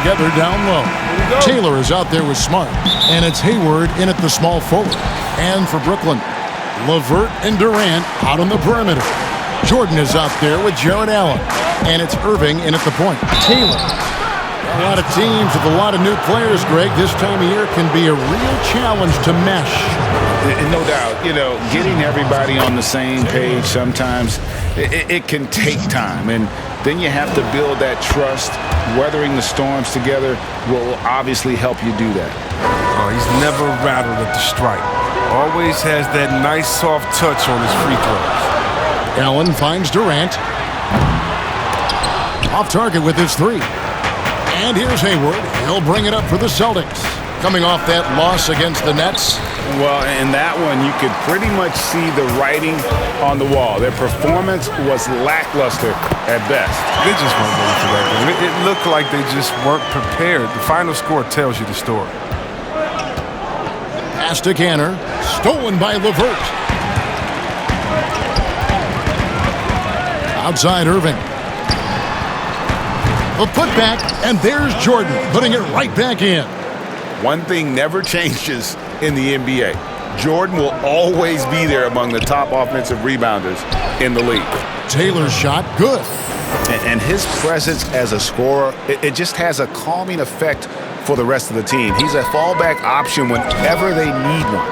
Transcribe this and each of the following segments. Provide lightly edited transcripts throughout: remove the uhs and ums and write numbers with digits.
together down low. Taylor is out there with Smart, and it's Hayward in at the small forward. And for Brooklyn, LeVert and Durant out on the perimeter. Jordan is out there with Jarrett Allen, and it's Irving in at the point. Taylor. A lot of teams with a lot of new players, Greg, this time of year can be a real challenge to mesh. No doubt, getting everybody on the same page sometimes, it can take time. And then you have to build that trust. Weathering the storms together will obviously help you do that. Oh, he's never rattled at the stripe. Always has that nice soft touch on his free throws. Allen finds Durant. Off target with his three. And here's Hayward. He'll bring it up for the Celtics. Coming off that loss against the Nets. Well, in that one, you could pretty much see the writing on the wall. Their performance was lackluster at best. They just weren't ready for that game. It looked like they just weren't prepared. The final score tells you the story. Pass to Kanter. Stolen by LeVert. Outside Irving. A putback, and there's Jordan putting it right back in. One thing never changes in the NBA. Jordan will always be there among the top offensive rebounders in the league. Taylor's shot, good. And his presence as a scorer, it just has a calming effect for the rest of the team. He's a fallback option whenever they need one.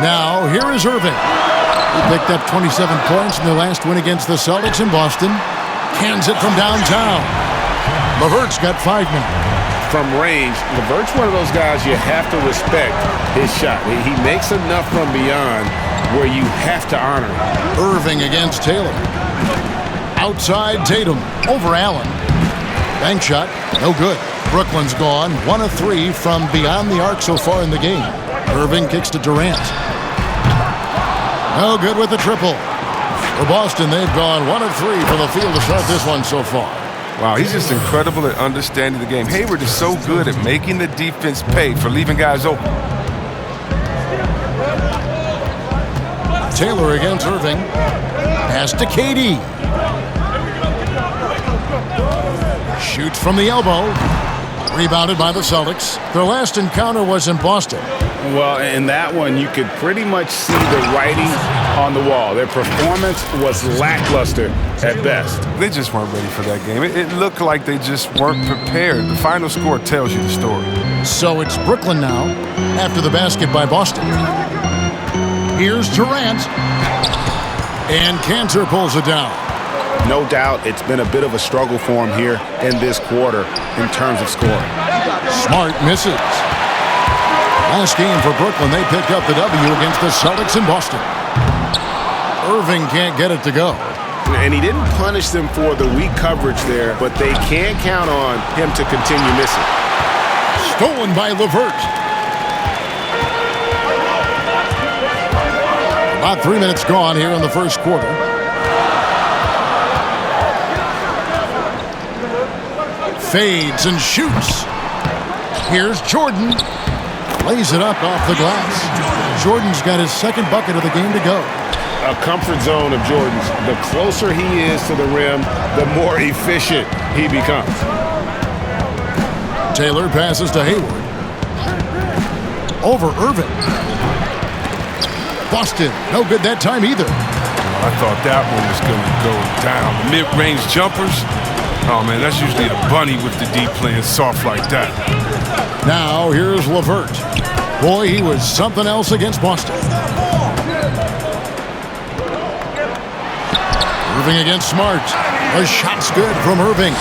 Now, here is Irving. He picked up 27 points in their last win against the Celtics in Boston. Cans it from downtown. LeVert's got 5 now. From range, LeVert's one of those guys you have to respect his shot. He makes enough from beyond where you have to honor him. Irving against Taylor. Outside Tatum. Over Allen. Bank shot. No good. Brooklyn's gone 1 of 3 from beyond the arc so far in the game. Irving kicks to Durant. No good with the triple. For Boston, they've gone 1 of 3 from the field to start this one so far. Wow, he's just incredible at understanding the game. Hayward is so good at making the defense pay for leaving guys open. Taylor against Irving. Pass to KD. Shoots from the elbow. Rebounded by the Celtics. Their last encounter was in Boston. Well, in that one, you could pretty much see the writing on the wall. Their performance was lackluster at best. They just weren't ready for that game. It looked like they just weren't prepared. The final score tells you the story. So it's Brooklyn now after the basket by Boston. Here's Durant. And Kanter pulls it down. No doubt it's been a bit of a struggle for him here in this quarter in terms of scoring. Smart misses. Last game for Brooklyn, they picked up the W against the Celtics in Boston. Irving can't get it to go. And he didn't punish them for the weak coverage there, but they can't count on him to continue missing. Stolen by LeVert. About 3 minutes gone here in the first quarter. Fades and shoots. Here's Jordan. Lays it up off the glass. Jordan's got his second bucket of the game to go. A comfort zone of Jordan's. The closer he is to the rim, the more efficient he becomes. Taylor passes to Hayward. Over Irving. Boston, no good that time either. I thought that one was going to go down. The mid-range jumpers, oh man, that's usually a bunny with the D playing soft like that. Now here's LeVert. Boy, he was something else against Boston. Irving against Smart. A shot's good from Irving.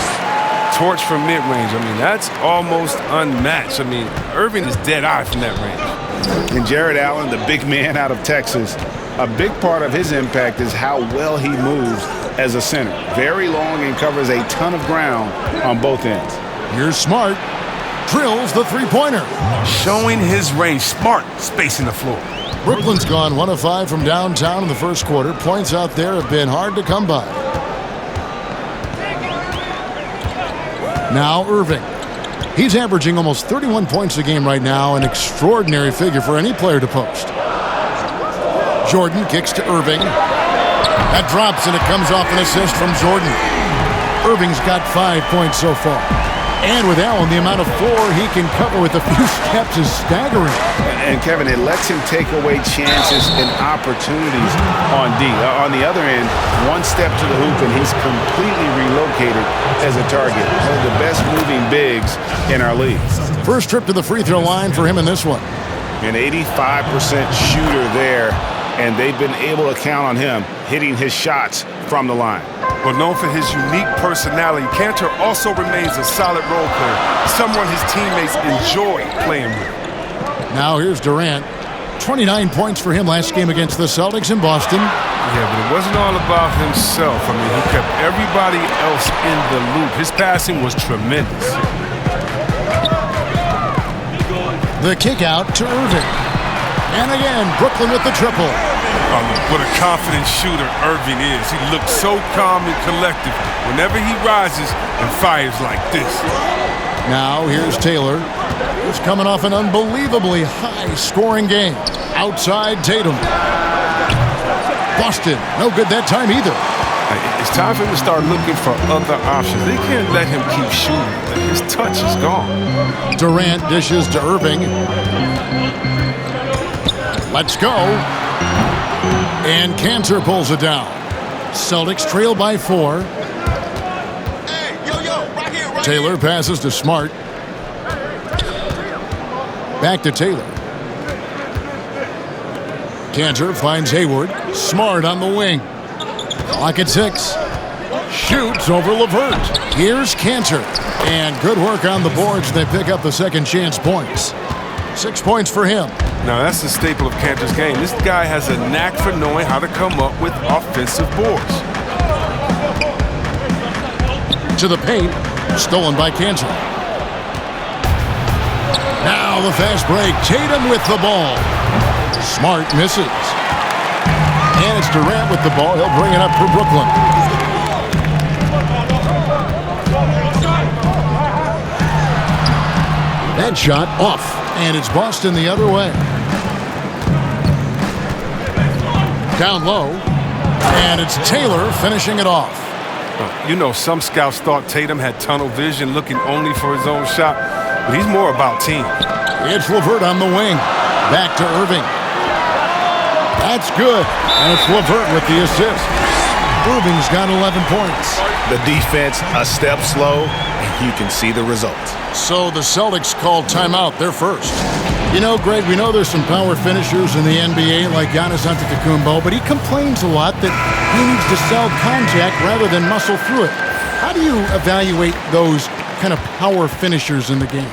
Torch from mid-range. I mean, that's almost unmatched. I mean, Irving is dead eye from that range. And Jarrett Allen, the big man out of Texas, a big part of his impact is how well he moves as a center. Very long and covers a ton of ground on both ends. Here's Smart. Drills the three-pointer. Showing his range. Smart spacing the floor. Brooklyn's gone 1 of 5 from downtown in the first quarter. Points out there have been hard to come by. Now Irving. He's averaging almost 31 points a game right now, an extraordinary figure for any player to post. Jordan kicks to Irving. That drops and it comes off an assist from Jordan. Irving's got 5 points so far. And with Allen, the amount of floor he can cover with a few steps is staggering. And Kevin, it lets him take away chances and opportunities on D. On the other end, one step to the hoop and he's completely relocated as a target. One of the best moving bigs in our league. First trip to the free throw line for him in this one. An 85% shooter there, and they've been able to count on him hitting his shots from the line. Well, known for his unique personality, Kanter also remains a solid role player, someone his teammates enjoy playing with. Now here's Durant. 29 points for him last game against the Celtics in Boston. Yeah, but it wasn't all about himself. I mean, he kept everybody else in the loop. His passing was tremendous. The kick out to Irving. And again, Brooklyn with the triple. What a confident shooter Irving is. He looks so calm and collective whenever he rises and fires like this. Now here's Taylor. He's coming off an unbelievably high-scoring game. Outside Tatum. Boston, no good that time either. It's time for him to start looking for other options. They can't let him keep shooting. His touch is gone. Durant dishes to Irving. Let's go. And Kanter pulls it down. Celtics trail by 4. Taylor passes to Smart. Back to Taylor. Kanter finds Hayward. Smart on the wing. Clock at 6. Shoots over LeVert. Here's Kanter. And good work on the boards. They pick up the second chance points. 6 points for him. Now, that's the staple of Kanter's game. This guy has a knack for knowing how to come up with offensive boards. To the paint. Stolen by Kanter. Now the fast break. Tatum with the ball. Smart misses. And it's Durant with the ball. He'll bring it up for Brooklyn. That shot off. And it's Boston the other way. Down low. And it's Taylor finishing it off. You know, some scouts thought Tatum had tunnel vision, looking only for his own shot, but he's more about team. It's LeVert on the wing. Back to Irving. That's good. And it's LeVert with the assist. Irving's got 11 points. The defense a step slow, and you can see the results. So the Celtics called timeout. They're first. You know, Greg, we know there's some power finishers in the NBA like Giannis Antetokounmpo, but he complains a lot that he needs to sell contact rather than muscle through it. How do you evaluate those kind of power finishers in the game?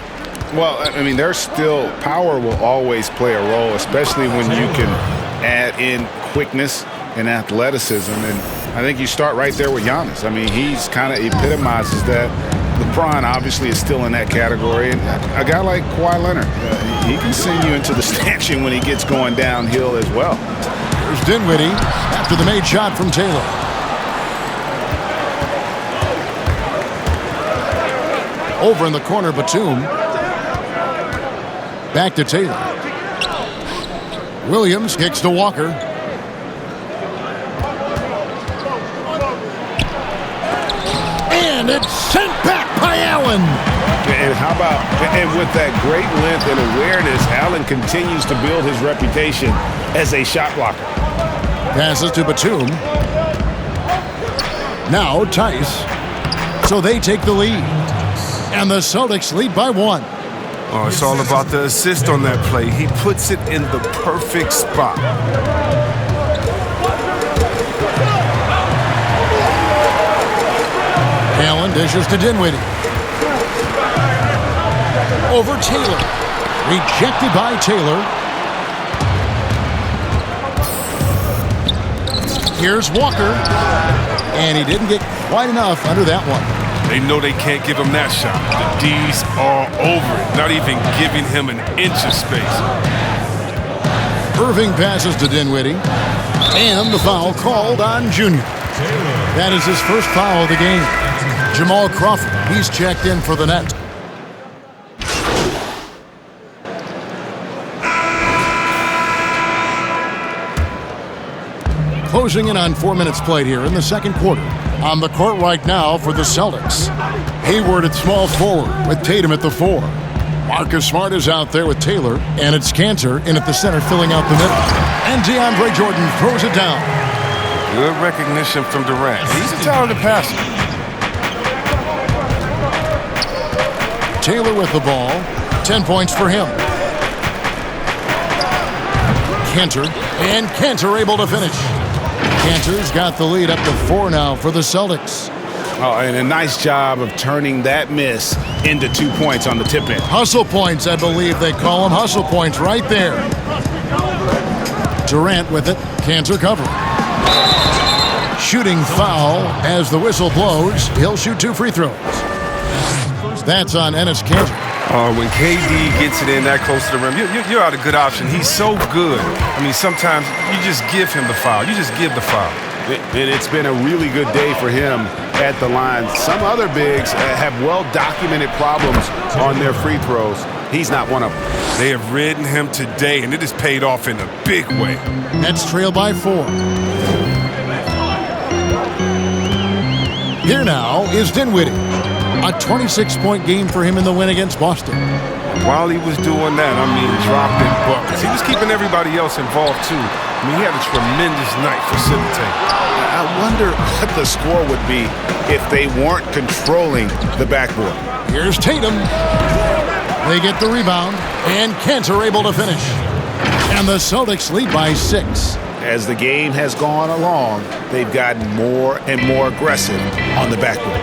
Well, I mean, there's still power will always play a role, especially when you can add in quickness and athleticism. And I think you start right there with Giannis. I mean, he's kind of epitomizes that. LeBron obviously is still in that category. And a guy like Kawhi Leonard, he can send you into the stanchion when he gets going downhill as well. Here's Dinwiddie after the made shot from Taylor. Over in the corner, Batum. Back to Taylor. Williams kicks to Walker. And it's sent back by Allen. And how about, and with that great length and awareness, Allen continues to build his reputation as a shot blocker. Passes to Batum. Now Tice. So they take the lead. And the Celtics lead by 1. Oh, it's all about the assist on that play. He puts it in the perfect spot. Allen dishes to Dinwiddie. Over Taylor. Rejected by Taylor. Here's Walker. And he didn't get quite enough under that one. They know they can't give him that shot. The D's are over it, not even giving him an inch of space. Irving passes to Dinwiddie. And the foul called on Junior. That is his first foul of the game. Jamal Crawford, he's checked in for the net. Closing in on 4 minutes played here in the second quarter. On the court right now for the Celtics. Hayward at small forward with Tatum at the 4. Marcus Smart is out there with Taylor, and it's Cantor in at the center filling out the middle. And DeAndre Jordan throws it down. Good recognition from Durant. He's a talented passer. Taylor with the ball. 10 points for him. Cantor, and Cantor able to finish. Cantor's got the lead up to 4 now for the Celtics. Oh, and a nice job of turning that miss into 2 points on the tip-in. Hustle points, I believe they call them. Hustle points right there. Durant with it. Cantor covering. Shooting foul as the whistle blows. He'll shoot 2 free throws. That's on Enes Kanter. When KD gets it in that close to the rim, you're out a good option. He's so good. I mean, sometimes you just give him the foul. You just give the foul. It's been a really good day for him at the line. Some other bigs have well-documented problems on their free throws. He's not one of them. They have ridden him today, and it has paid off in a big way. Nets trail by 4. Here now is Dinwiddie. A 26-point game for him in the win against Boston. While he was doing that, I mean, dropping buckets. He was keeping everybody else involved, too. I mean, he had a tremendous night facilitating. I wonder what the score would be if they weren't controlling the backboard. Here's Tatum. They get the rebound, and Cantor able to finish. And the Celtics lead by 6. As the game has gone along, they've gotten more and more aggressive on the backboard.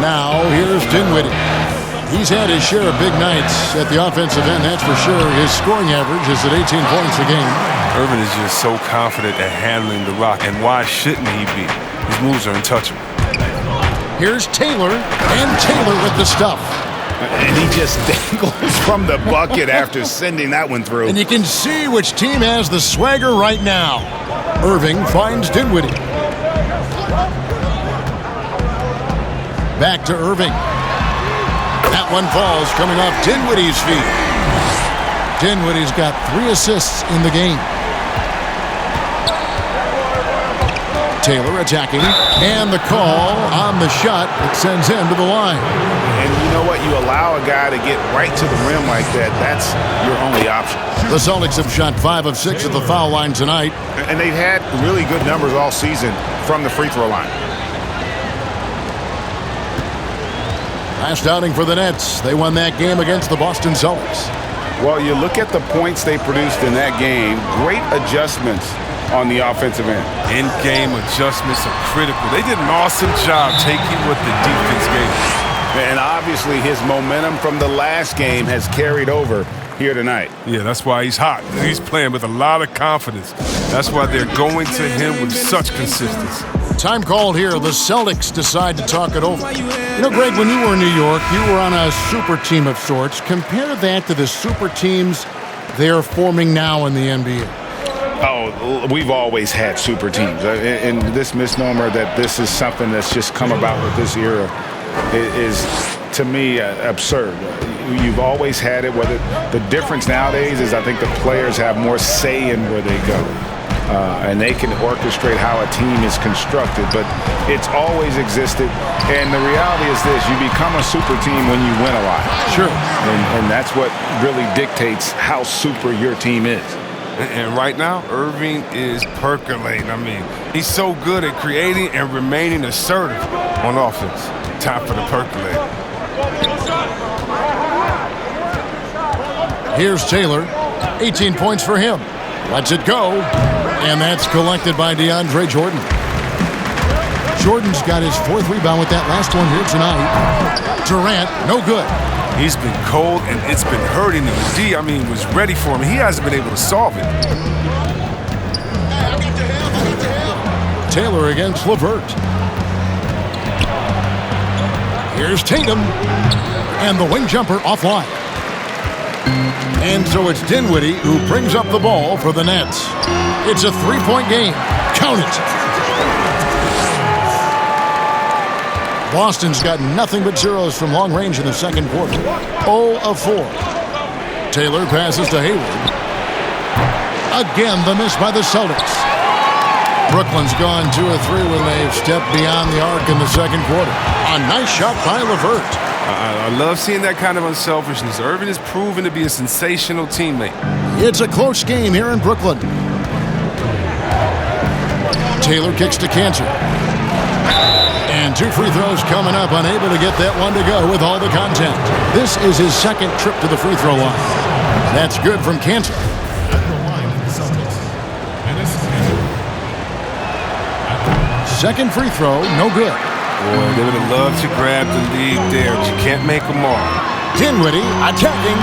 Now, here's Dinwiddie. He's had his share of big nights at the offensive end, that's for sure. His scoring average is at 18 points a game. Irvin is just so confident at handling the rock, and why shouldn't he be? His moves are untouchable. Here's Taylor, and Taylor with the stuff. And he just dangles from the bucket after sending that one through. And you can see which team has the swagger right now. Irving finds Dinwiddie. Back to Irving. That one falls coming off Dinwiddie's feet. Dinwiddie's got 3 assists in the game. Taylor attacking, and the call on the shot that sends him to the line. And you know what? You allow a guy to get right to the rim like that, that's your only option. The Celtics have shot 5 of 6 at the foul line tonight. And they've had really good numbers all season from the free throw line. Last outing for the Nets. They won that game against the Boston Celtics. Well, you look at the points they produced in that game, great adjustments on the offensive end. In-game adjustments are critical. They did an awesome job taking what the defense gave them. And obviously his momentum from the last game has carried over here tonight. Yeah, that's why he's hot. He's playing with a lot of confidence. That's why they're going to him with such consistency. Time called here. The Celtics decide to talk it over. You know, Greg, when you were in New York, you were on a super team of sorts. Compare that to the super teams they're forming now in the NBA. Oh, we've always had super teams. And this misnomer that this is something that's just come about with this era is, to me, absurd. You've always had it. Whether the difference nowadays is I think the players have more say in where they go. And they can orchestrate how a team is constructed, but it's always existed. And the reality is this: you become a super team when you win a lot. Sure. And that's what really dictates how super your team is. And right now, Irving is percolating. I mean, he's so good at creating and remaining assertive on offense. Time for the percolator. Here's Taylor. 18 points for him. Lets it go. And that's collected by DeAndre Jordan. Jordan's got his 4th rebound with that last one here tonight. Durant, no good. He's been cold, and it's been hurting him. D, I mean, was ready for him. He hasn't been able to solve it. Taylor against LeVert. Here's Tatum. And the wing jumper offline. And so it's Dinwiddie who brings up the ball for the Nets. It's a 3-point game. Count it. Boston's got nothing but zeros from long range in the second quarter. 0 of 4. Taylor passes to Hayward. Again, the miss by the Celtics. Brooklyn's gone 2 of 3 when they've stepped beyond the arc in the second quarter. A nice shot by LeVert. I love seeing that kind of unselfishness. Irving is proven to be a sensational teammate. It's a close game here in Brooklyn. Taylor kicks to Cantor. And 2 free throws coming up, unable to get that one to go with all the contact. This is his second trip to the free throw line. That's good from Cantor. Second free throw, no good. Boy, they would have loved to grab the lead there, but you can't make them all. Dinwiddie attacking.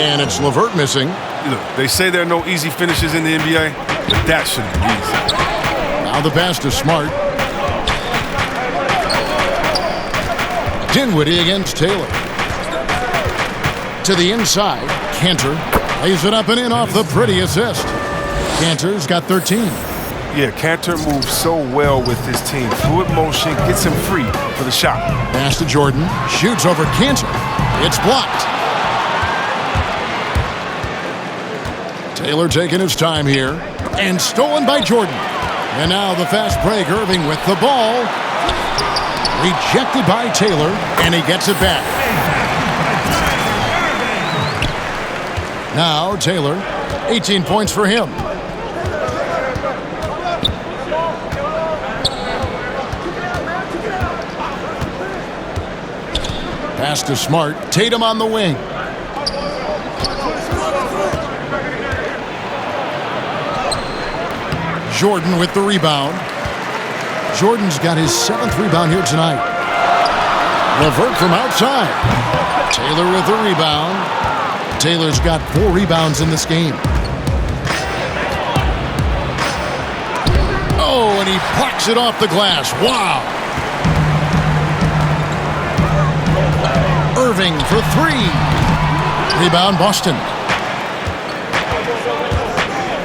And it's LeVert missing. Look, they say there are no easy finishes in the NBA, but that should be easy. Now the pass to Smart. Dinwiddie against Taylor. To the inside, Cantor lays it up and in off the pretty assist. Cantor's got 13. Yeah, Cantor moves so well with his team. Fluid motion gets him free for the shot. Pass to Jordan. Shoots over Cantor. It's blocked. Taylor taking his time here. And stolen by Jordan. And now the fast break. Irving with the ball. Rejected by Taylor. And he gets it back. Now Taylor. 18 points for him. Pass to Smart. Tatum on the wing. Jordan with the rebound. Jordan's got his 7th rebound here tonight. LeVert from outside. Taylor with the rebound. Taylor's got 4 rebounds in this game. Oh, and he plucks it off the glass. Wow. Irving for 3. Rebound, Boston.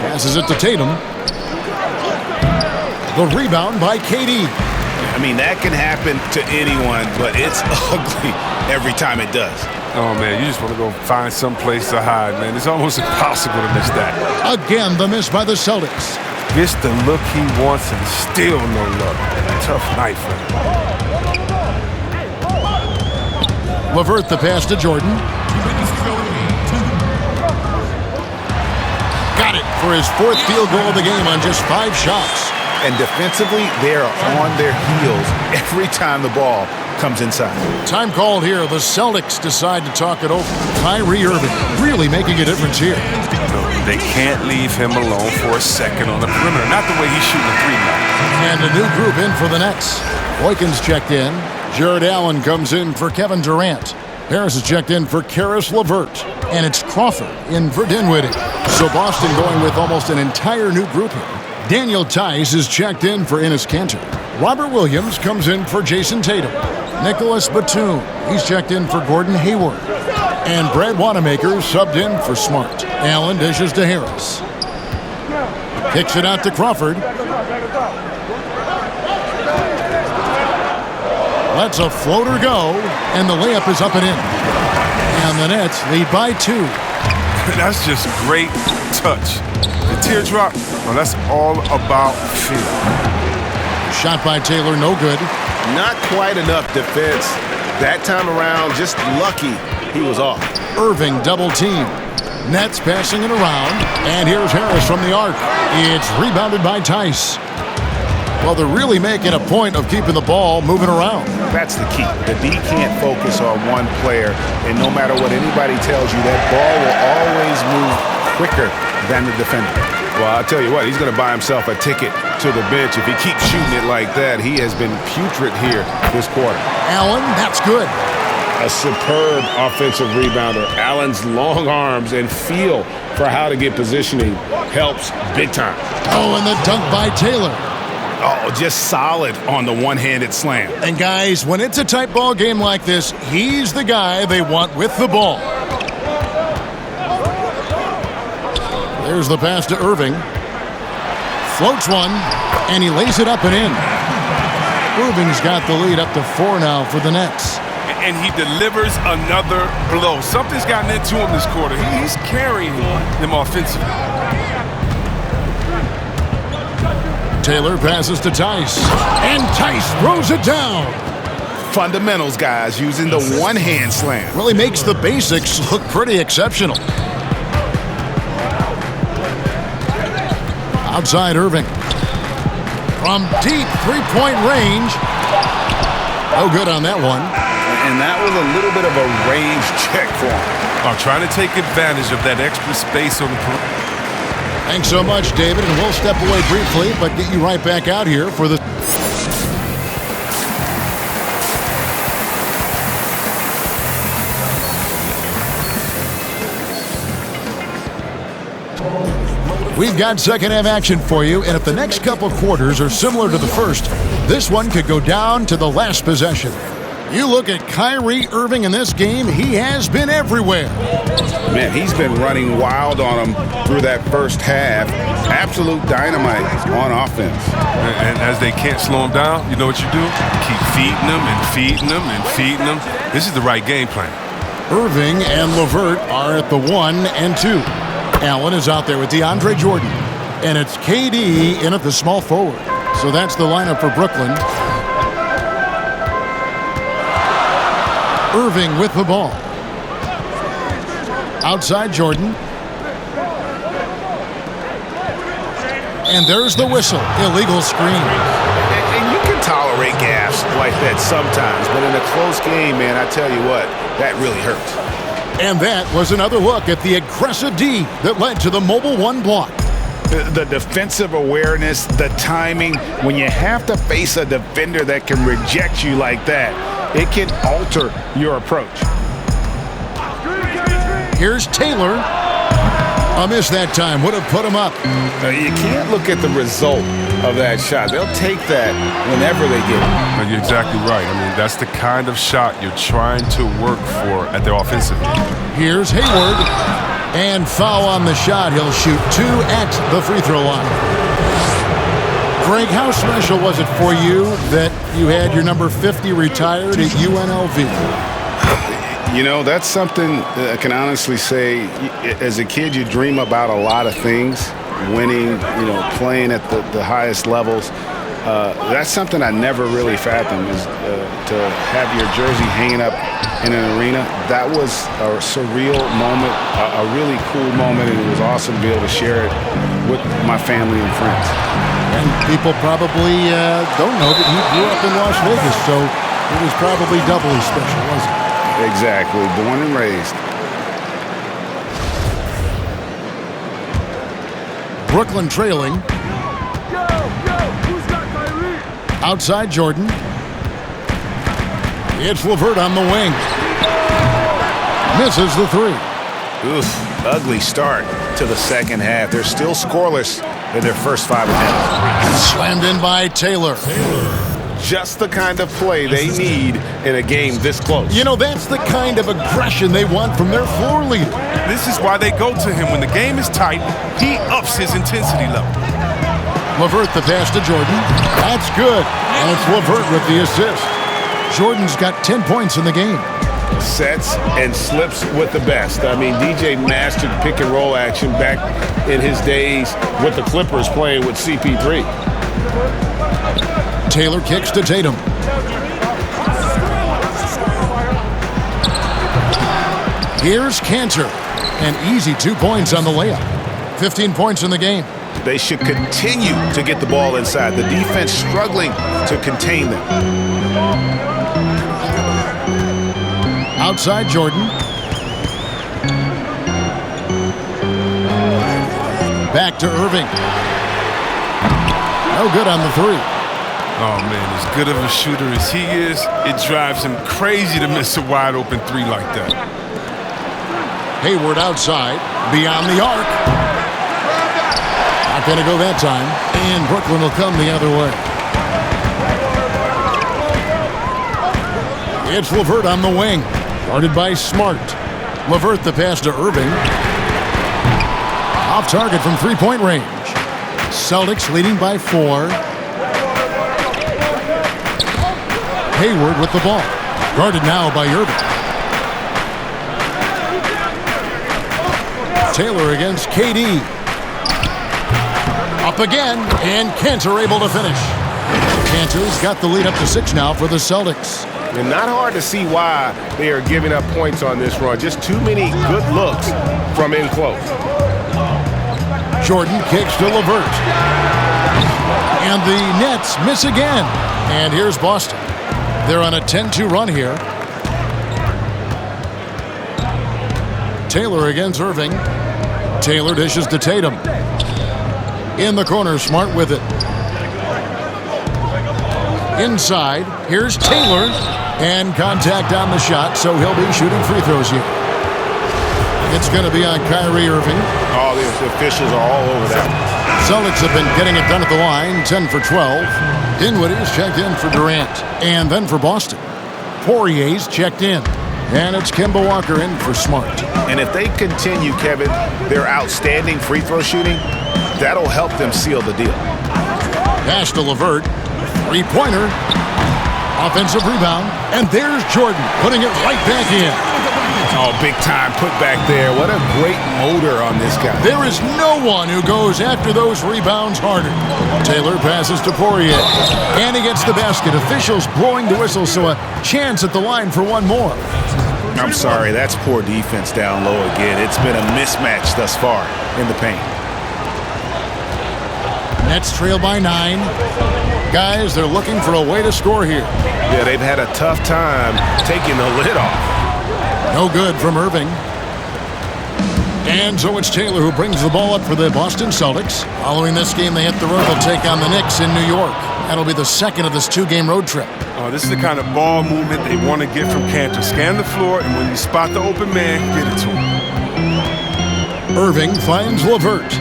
Passes it to Tatum. The rebound by KD. I mean, that can happen to anyone, but it's ugly every time it does. Oh, man, you just want to go find some place to hide, man. It's almost impossible to miss that. Again, the miss by the Celtics. Gets the look he wants and still no luck. Tough night for him. LeVert the pass to Jordan. Got it for his 4th field goal of the game on just 5 shots. And defensively, they are on their heels every time the ball comes inside. Time called here. The Celtics decide to talk it over. Kyrie Irving really making a difference here. They can't leave him alone for a second on the perimeter. Not the way he's shooting a 3 now. And a new group in for the Nets. Boykin's checked in. Jared Allen comes in for Kevin Durant. Harris is checked in for Karis LeVert. And it's Crawford in for Dinwiddie. So Boston going with almost an entire new group here. Daniel Tice is checked in for Enes Kanter. Robert Williams comes in for Jason Tatum. Nicholas Batum, he's checked in for Gordon Hayward. And Brad Wanamaker subbed in for Smart. Allen dishes to Harris. Kicks it out to Crawford. Lets a floater go, and the layup is up and in. And the Nets lead by 2. That's just great touch. The teardrop, well, that's all about feel. Shot by Taylor, no good. Not quite enough defense. That time around, just lucky he was off. Irving double team. Nets passing it around. And here's Harris from the arc. It's rebounded by Tice. Well, they're really making a point of keeping the ball moving around. That's the key. The D can't focus on one player, and no matter what anybody tells you, that ball will always move quicker than the defender. Well, I'll tell you what, he's going to buy himself a ticket to the bench. If he keeps shooting it like that, he has been putrid here this quarter. Allen, that's good. A superb offensive rebounder. Allen's long arms and feel for how to get positioning helps big time. Oh, and the dunk by Taylor. Oh, just solid on the one-handed slam. And guys, when it's a tight ball game like this, he's the guy they want with the ball. There's the pass to Irving. Floats one, and he lays it up and in. Irving's got the lead up to 4 now for the Nets. And he delivers another blow. Something's gotten into him this quarter. He's carrying them offensively. Taylor passes to Tice. And Tice throws it down. Fundamentals, guys, using the one-hand slam. Really makes the basics look pretty exceptional. Outside Irving. From deep three-point range. No good on that one. And that was a little bit of a range check for him. Trying to take advantage of that extra space on the perimeter. Thanks so much, David, and we'll step away briefly, but get you right back out here for the... We've got second half action for you, and if the next couple quarters are similar to the first, this one could go down to the last possession. You look at Kyrie Irving in this game, he has been everywhere. Man, he's been running wild on him through that first half. Absolute dynamite on offense. And as they can't slow him down, you know what you do? Keep feeding them and feeding them and feeding them. This is the right game plan. Irving and LeVert are at the 1 and 2. Allen is out there with DeAndre Jordan. And it's KD in at the small forward. So that's the lineup for Brooklyn. Irving with the ball. Outside Jordan. And there's the whistle. Illegal screen. And you can tolerate gaffes like that sometimes, but in a close game, man, I tell you what, that really hurts. And that was another look at the aggressive D that led to the Mobile One block. The defensive awareness, the timing, when you have to face a defender that can reject you like that, it can alter your approach. Here's Taylor. A miss that time. Would have put him up. You can't look at the result of that shot. They'll take that whenever they get it. You're exactly right. I mean, that's the kind of shot you're trying to work for at the offensive end. Here's Hayward. And foul on the shot. He'll shoot 2 at the free throw line. Greg, how special was it for you that you had your number 50 retired at UNLV? You know, that's something I can honestly say. As a kid, you dream about a lot of things, winning, you know, playing at the highest levels. That's something I never really fathomed, is to have your jersey hanging up in an arena. That was a surreal moment, a really cool moment, and it was awesome to be able to share it with my family and friends. And people probably don't know that you grew up in Las Vegas, so it was probably doubly special, wasn't it? Exactly. Born and raised. Brooklyn trailing. Outside Jordan. It's LeVert on the wing. Misses the 3. Oof, ugly start to the second half. They're still scoreless in their first 5 minutes. Slammed in by Taylor. Just the kind of play they need in a game this close. You know, that's the kind of aggression they want from their floor leader. This is why they go to him. When the game is tight, he ups his intensity level. LeVert the pass to Jordan. That's good. And it's LeVert with the assist. Jordan's got 10 points in the game. Sets and slips with the best. I mean, DJ mastered pick and roll action back in his days with the Clippers playing with CP3. Taylor kicks to Tatum. Here's Cantor. An easy 2 points on the layup. 15 points in the game. They should continue to get the ball inside. The defense struggling to contain them. Outside Jordan. Back to Irving. No good on the 3. Oh, man, as good of a shooter as he is, it drives him crazy to miss a wide-open 3 like that. Hayward outside, beyond the arc. Not going to go that time, and Brooklyn will come the other way. It's LeVert on the wing, guarded by Smart. LeVert the pass to Irving. Off target from three-point range. Celtics leading by 4. Hayward with the ball. Guarded now by Irving. Taylor against KD. Up again, and Kanter able to finish. Kanter's got the lead up to 6 now for the Celtics. And not hard to see why they are giving up points on this run. Just too many good looks from in close. Jordan kicks to LeVert. And the Nets miss again. And here's Boston. They're on a 10-2 run here. Taylor against Irving. Taylor dishes to Tatum. In the corner, Smart with it. Inside, here's Taylor. And contact on the shot, so he'll be shooting free throws here. It's going to be on Kyrie Irving. Oh, the officials are all over that. Celtics have been getting it done at the line, 10 for 12. Dinwiddie's checked in for Durant. And then for Boston, Poirier's checked in. And it's Kemba Walker in for Smart. And if they continue, Kevin, their outstanding free throw shooting, that'll help them seal the deal. Pass to LeVert. Three-pointer. Offensive rebound. And there's Jordan putting it right back in. Oh, big time put back there. What a great motor on this guy. There is no one who goes after those rebounds harder. Taylor passes to Poirier. And he gets the basket. Officials blowing the whistle, so a chance at the line for one more. I'm sorry, that's poor defense down low again. It's been a mismatch thus far in the paint. Nets trail by 9. Guys, they're looking for a way to score here. Yeah, they've had a tough time taking the lid off. No good from Irving. And so it's Taylor who brings the ball up for the Boston Celtics. Following this game, they hit the road. They'll take on the Knicks in New York. That'll be the second of this 2-game road trip. This is the kind of ball movement they want to get from Kanter. Scan the floor, and when you spot the open man, get it to him. Irving finds LeVert.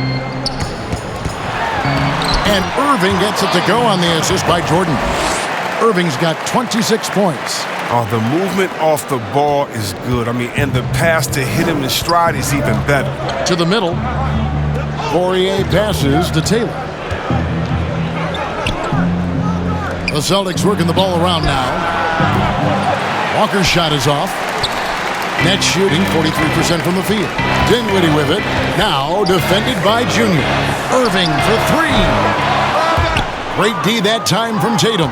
And Irving gets it to go on the assist by Jordan. Irving's got 26 points. Oh, the movement off the ball is good. And the pass to hit him in stride is even better. To the middle. Poirier passes to Taylor. The Celtics working the ball around now. Walker's shot is off. Nets shooting 43% from the field. Dinwiddie with it. Now defended by Junior. Irving for 3. Great D that time from Tatum.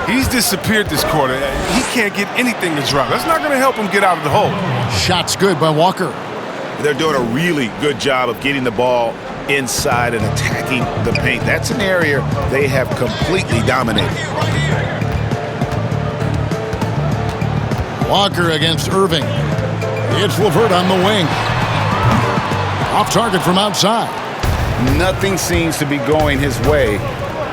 He's disappeared this quarter. He can't get anything to drop. That's not going to help him get out of the hole. Shot's good by Walker. They're doing a really good job of getting the ball inside and attacking the paint. That's an area they have completely dominated. Walker against Irving. It's LeVert on the wing. Off target from outside. Nothing seems to be going his way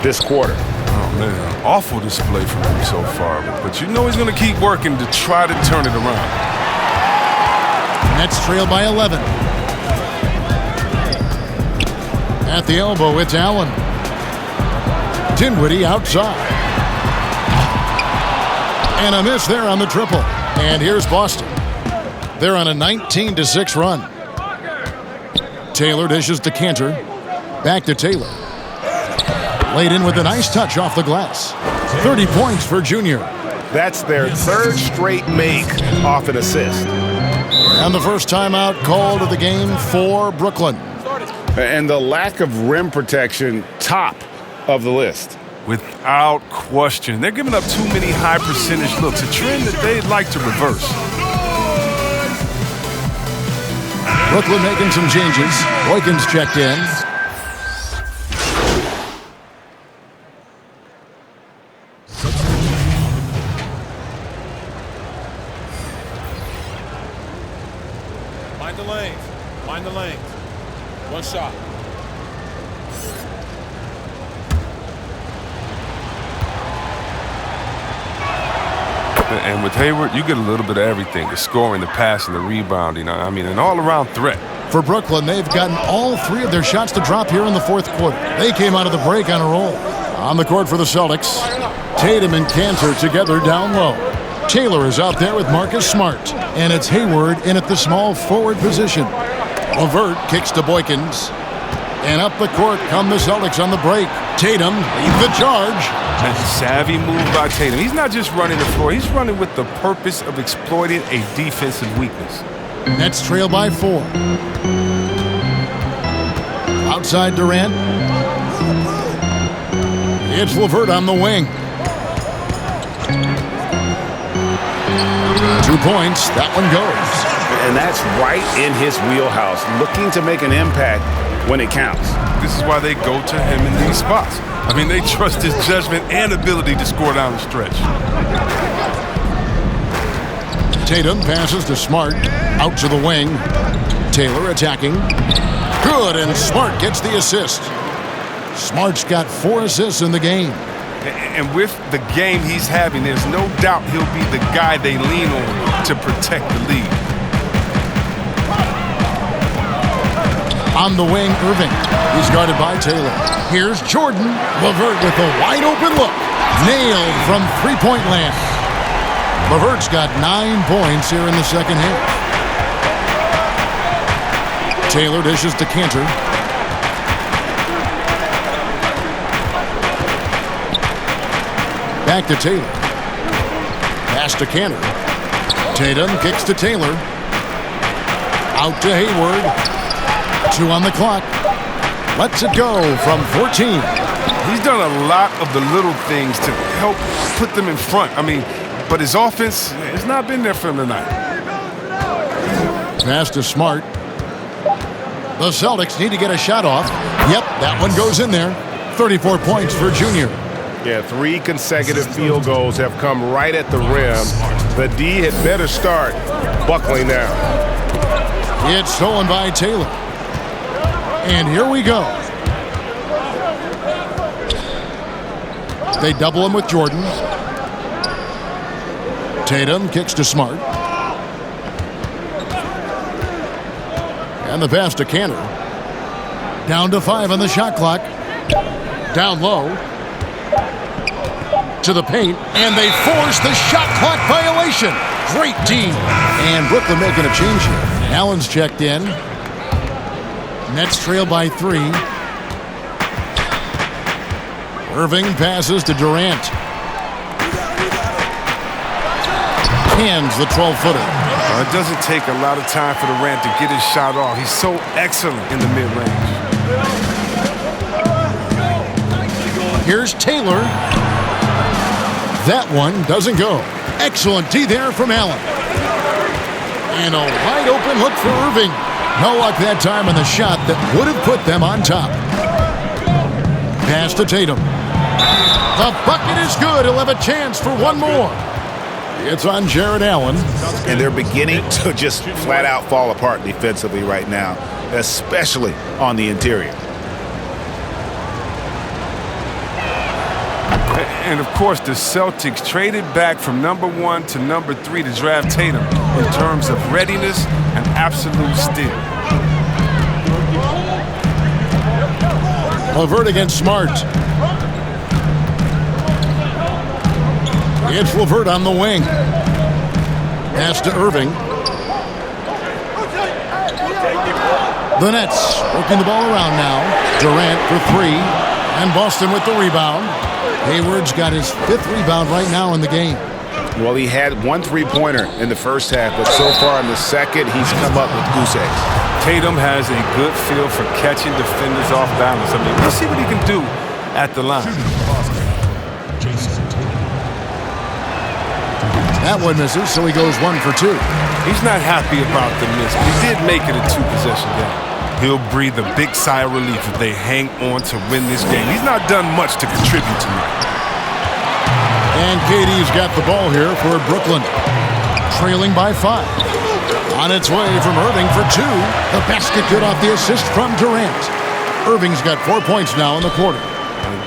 this quarter. Oh, man. Awful display from him so far. But you know he's going to keep working to try to turn it around. Nets trail by 11. At the elbow, it's Allen. Dinwiddie outside. And a miss there on the triple. And here's Boston. They're on a 19-6 run. Taylor dishes to Kanter. Back to Taylor. Laid in with a nice touch off the glass. 30 points for Junior. That's their third straight make off an assist. And the first timeout called of the game for Brooklyn. And the lack of rim protection, top of the list. Without question. They're giving up too many high percentage looks, a trend that they'd like to reverse. Brooklyn making some changes. Boykins checked in. Mind the lanes. Mind the lanes. One shot. And with Hayward, you get a little bit of everything. The scoring, the passing, the rebounding. An all-around threat. For Brooklyn, they've gotten all 3 of their shots to drop here in the fourth quarter. They came out of the break on a roll. On the court for the Celtics, Tatum and Kanter together down low. Taylor is out there with Marcus Smart. And it's Hayward in at the small forward position. LeVert kicks to Boykins. And up the court come the Celtics on the break. Tatum leads the charge. A savvy move by Tatum. He's not just running the floor. He's running with the purpose of exploiting a defensive weakness. Nets trail by 4. Outside Durant. It's LeVert on the wing. 2 points. That one goes. And that's right in his wheelhouse, looking to make an impact when it counts. This is why they go to him in these spots. I mean, they trust his judgment and ability to score down the stretch. Tatum passes to Smart. Out to the wing. Taylor attacking. Good, and Smart gets the assist. Smart's got 4 assists in the game. And with the game he's having, there's no doubt he'll be the guy they lean on to protect the lead. On the wing, Irving. He's guarded by Taylor. Here's Jordan. LeVert with a wide-open look. Nailed from three-point land. LeVert's got 9 points here in the second half. Taylor dishes to Cantor. Back to Taylor. Pass to Cantor. Tatum kicks to Taylor. Out to Hayward. 2 on the clock. Lets it go from 14. He's done a lot of the little things to help put them in front. I mean, but his offense has not been there for him tonight. Pass to Smart. The Celtics need to get a shot off. Yep, that one goes in there. 34 points for Junior. Yeah, 3 consecutive field goals have come right at the rim. The D had better start buckling now. It's stolen by Taylor. And here we go. They double him with Jordan. Tatum kicks to Smart. And the pass to Cantor. Down to 5 on the shot clock. Down low. To the paint. And they force the shot clock violation. Great team. And Brooklyn making a change here. Allen's checked in. Nets trail by 3. Irving passes to Durant. Hands the 12-footer. It doesn't take a lot of time for Durant to get his shot off. He's so excellent in the mid-range. Here's Taylor. That one doesn't go. Excellent D there from Allen. And a wide open look for Irving. No luck that time on the shot that would have put them on top. Pass to Tatum. The bucket is good. He'll have a chance for one more. It's on Jared Allen. And they're beginning to just flat out fall apart defensively right now, especially on the interior. And of course, the Celtics traded back from number 1 to number 3 to draft Tatum in terms of readiness and absolute steal. LeVert against Smart. It's LeVert on the wing. Pass to Irving. The Nets working the ball around now. Durant for 3. And Boston with the rebound. Hayward's got his 5th rebound right now in the game. Well, he had 1 3-pointer in the first half, but so far in the second, he's come up with goose eggs. Tatum has a good feel for catching defenders off balance. I mean, we'll see what he can do at the line. That one misses, so he goes 1 for 2. He's not happy about the miss, but he did make it a 2-possession game. He'll breathe a big sigh of relief if they hang on to win this game. He's not done much to contribute tonight. And KD's got the ball here for Brooklyn. Trailing by 5. On its way from Irving for 2. The basket good off the assist from Durant. Irving's got 4 points now in the quarter.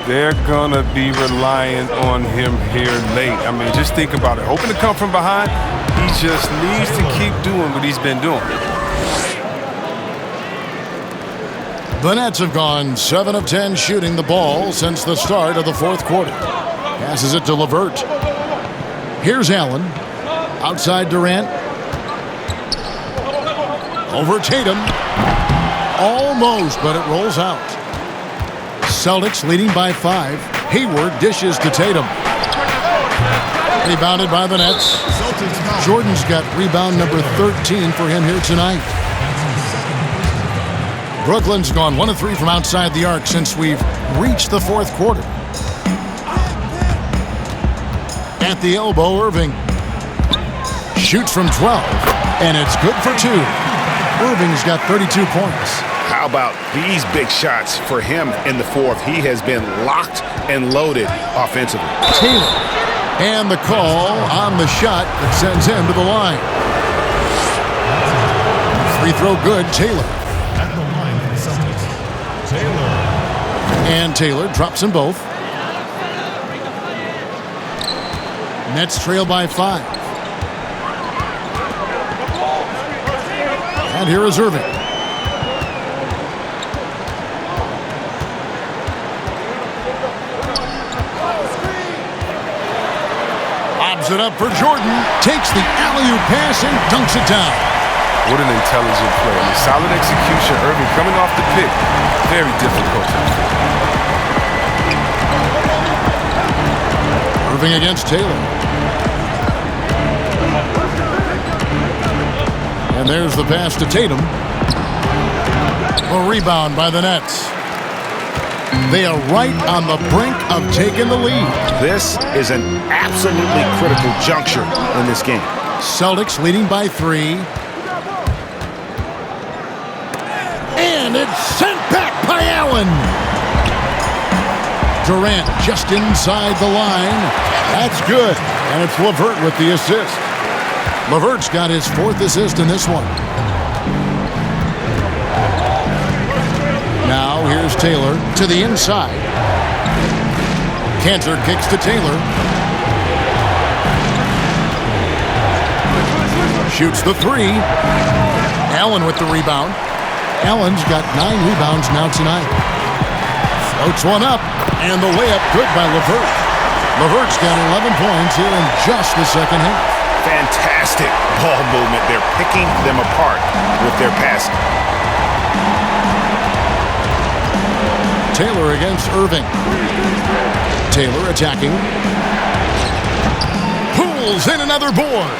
They're going to be relying on him here late. I mean, just think about it. Hoping to come from behind, he just needs to keep doing what he's been doing. The Nets have gone 7 of 10 shooting the ball since the start of the 4th quarter. Passes it to LeVert. Here's Allen. Outside Durant. Over Tatum. Almost, but it rolls out. Celtics leading by 5. Hayward dishes to Tatum. Rebounded by the Nets. Jordan's got rebound number 13 for him here tonight. Brooklyn's gone 1 of 3 from outside the arc since we've reached the 4th quarter. At the elbow, Irving. Shoots from 12, and it's good for 2. Irving's got 32 points. How about these big shots for him in the fourth? He has been locked and loaded offensively. Taylor. And the call on the shot that sends him to the line. Free throw good, Taylor. At the line for the Celtics, Taylor. And Taylor drops them both. Nets trail by 5. And here is Irving. Lobs it up for Jordan. Takes the alley-oop pass and dunks it down. What an intelligent play. I mean, solid execution. Irving coming off the pick. Very difficult. Irving against Taylor. And there's the pass to Tatum. A rebound by the Nets. They are right on the brink of taking the lead. This is an absolutely critical juncture in this game. Celtics leading by 3. And it's sent back by Allen. Durant just inside the line. That's good. And it's LeVert with the assist. LeVert's got his 4th assist in this one. Now here's Taylor to the inside. Kanter kicks to Taylor. Shoots the 3. Allen with the rebound. Allen's got 9 rebounds now tonight. Floats one up, and the layup good by LeVert. LeVert's got 11 points here in just the second half. Fantastic ball movement. They're picking them apart with their passing. Taylor against Irving. Taylor attacking. Pulls in another board.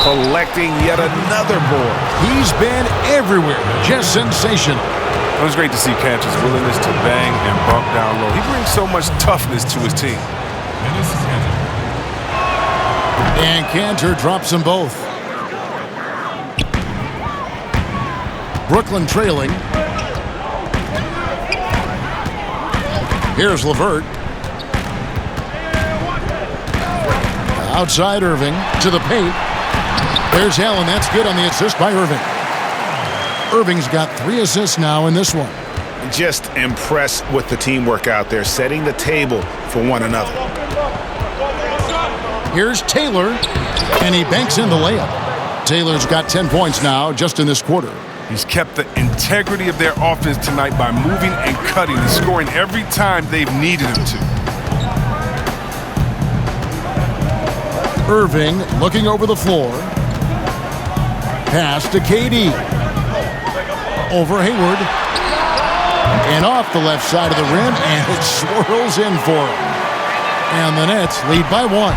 Collecting yet another board. He's been everywhere. Just sensational. It was great to see Kanter's willingness to bang and bump down low. He brings so much toughness to his team. And Kanter drops them both. Brooklyn trailing. Here's LeVert. Outside Irving to the paint. There's Allen. That's good on the assist by Irving. Irving's got 3 assists now in this one. Just impressed with the teamwork out there, setting the table for one another. Here's Taylor, and he banks in the layup. Taylor's got 10 points now just in this quarter. He's kept the integrity of their offense tonight by moving and cutting and scoring every time they've needed him to. Irving looking over the floor. Pass to KD. Over Hayward. And off the left side of the rim, and it swirls in for him. And the Nets lead by 1.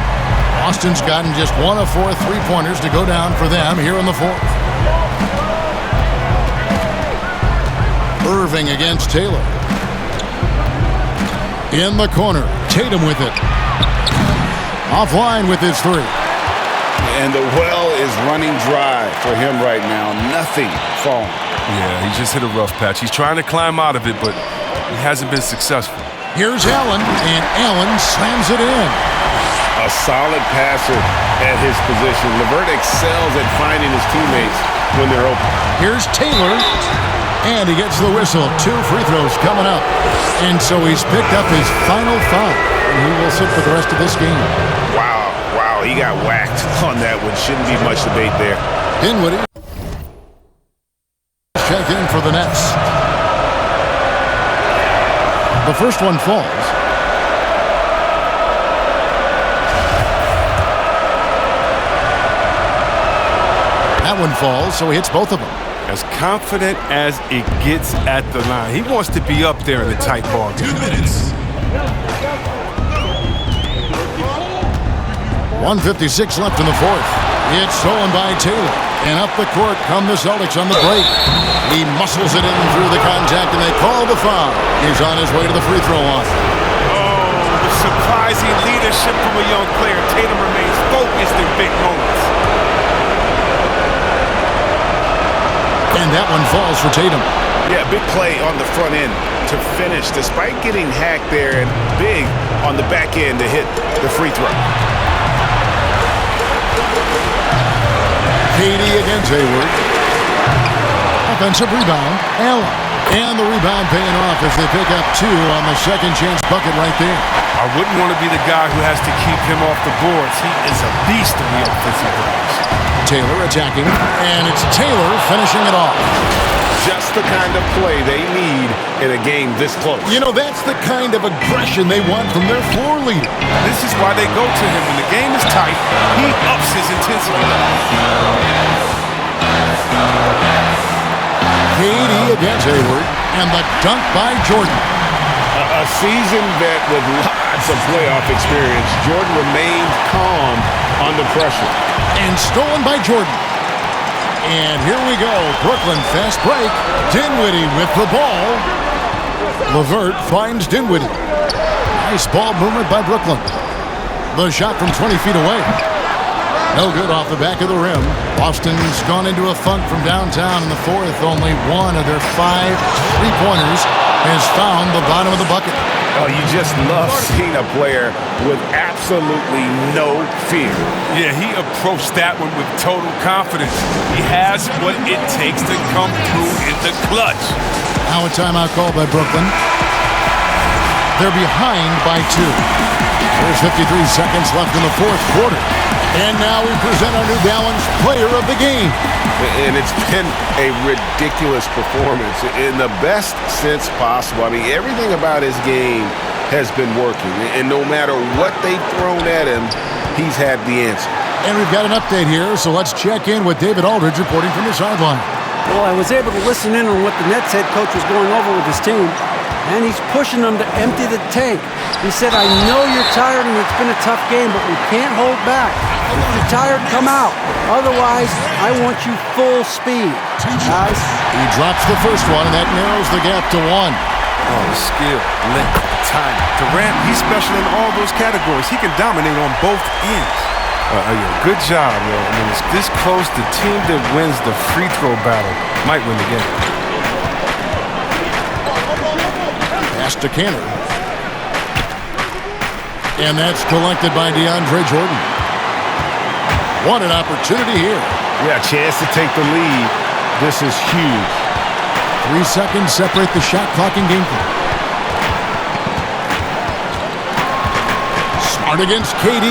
Boston's gotten just 1 of 4 3-pointers to go down for them here in the 4th. Irving against Taylor. In the corner, Tatum with it. Offline with his 3. And the well is running dry for him right now. Nothing falling. Yeah, he just hit a rough patch. He's trying to climb out of it, but he hasn't been successful. Here's Allen, and Allen slams it in. A solid passer at his position. LeVert excels at finding his teammates when they're open. Here's Taylor, and he gets the whistle. 2 free throws coming up. And so he's picked up his final 5, and he will sit for the rest of this game. Wow, he got whacked on that one. Shouldn't be much debate there. Dinwiddie check in for the Nets. The first one falls. That one falls, so he hits both of them. As confident as it gets at the line. He wants to be up there in the tight ball game. 2 minutes. 1:56 left in the 4th. It's stolen by Taylor. And up the court come the Celtics on the break. He muscles it in through the contact, and they call the foul. He's on his way to the free throw line. Oh, the Surprising leadership from a young player. Tatum remains focused in big moments. And that one falls for Tatum. Yeah, big play on the front end to finish, despite getting hacked there, and big on the back end to hit the free throw. KD against Hayward. Offensive rebound, Allen. And the rebound paying off as they pick up 2 on the second chance bucket right there. I wouldn't want to be the guy who has to keep him off the boards. He is a beast in the offensive glass. Taylor attacking, and it's Taylor finishing it off. Just the kind of play they need in a game this close. You know, that's the kind of aggression they want from their floor leader. This is why they go to him. When the game is tight, he ups his intensity. KD against Hayward, and the dunk by Jordan. A seasoned vet with lots of playoff experience, Jordan remained calm under pressure. And stolen by Jordan. And here we go. Brooklyn fast break. Dinwiddie with the ball. LeVert finds Dinwiddie. Nice ball movement by Brooklyn. The shot from 20 feet away. No good off the back of the rim. Boston's gone into a funk from downtown in the fourth. Only one of their 5 3-pointers has found the bottom of the bucket. Oh, you just love seeing a player with absolutely no fear. Yeah, he approached that one with total confidence. He has what it takes to come through in the clutch. Now a timeout called by Brooklyn. They're behind by 2. There's 53 seconds left in the fourth quarter. And now we present our New Balance Player of the Game. And it's been a ridiculous performance in the best sense possible. I mean, everything about his game has been working. And no matter what they've thrown at him, he's had the answer. And we've got an update here, so let's check in with David Aldridge reporting from the sideline. Well, I was able to listen in on what the Nets head coach was going over with his team, and he's pushing them to empty the tank. He said, I know you're tired and it's been a tough game, but we can't hold back. If you're tired, come out. Otherwise, I want you full speed. Guys? He drops the first one, and that narrows the gap to 1. Oh, the skill, length, timing. Durant, he's special in all those categories. He can dominate on both ends. Good job, yo. I mean, it's this close. The team that wins the free throw battle might win the game. Pass to Canner. And that's collected by DeAndre Jordan. What an opportunity here. Yeah, chance to take the lead. This is huge. 3 seconds separate the shot clock and game clock. Smart against KD.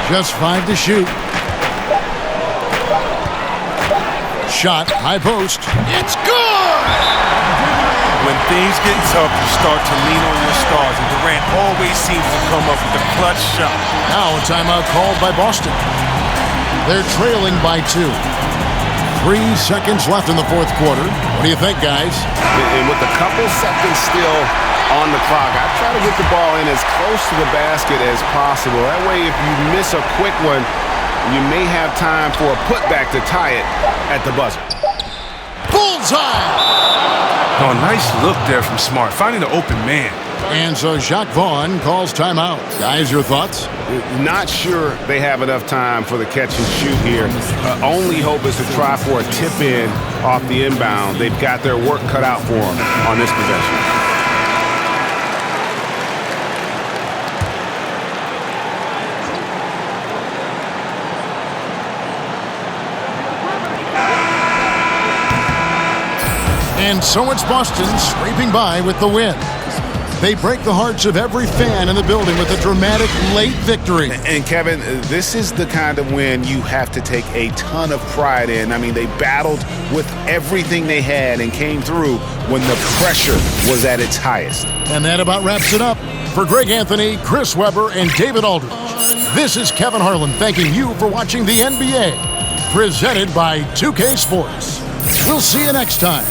Just 5 to shoot. Shot, high post. It's good! When things get tough, you start to lean on your stars, and Durant always seems to come up with a clutch shot. Now a timeout called by Boston. They're trailing by 2. 3 seconds left in the fourth quarter. What do you think, guys? And with a couple seconds still on the clock, I try to get the ball in as close to the basket as possible. That way, if you miss a quick one, you may have time for a putback to tie it at the buzzer. Bullseye! Oh, nice look there from Smart, finding the open man. And so Jacques Vaughn calls timeout. Guys, your thoughts? Not sure they have enough time for the catch and shoot here. Only hope is to try for a tip in off the inbound. They've got their work cut out for them on this possession. And so it's Boston scraping by with the win. They break the hearts of every fan in the building with a dramatic late victory. And Kevin, this is the kind of win you have to take a ton of pride in. I mean, they battled with everything they had and came through when the pressure was at its highest. And that about wraps it up. For Greg Anthony, Chris Webber, and David Aldridge, this is Kevin Harlan thanking you for watching the NBA, presented by 2K Sports. We'll see you next time.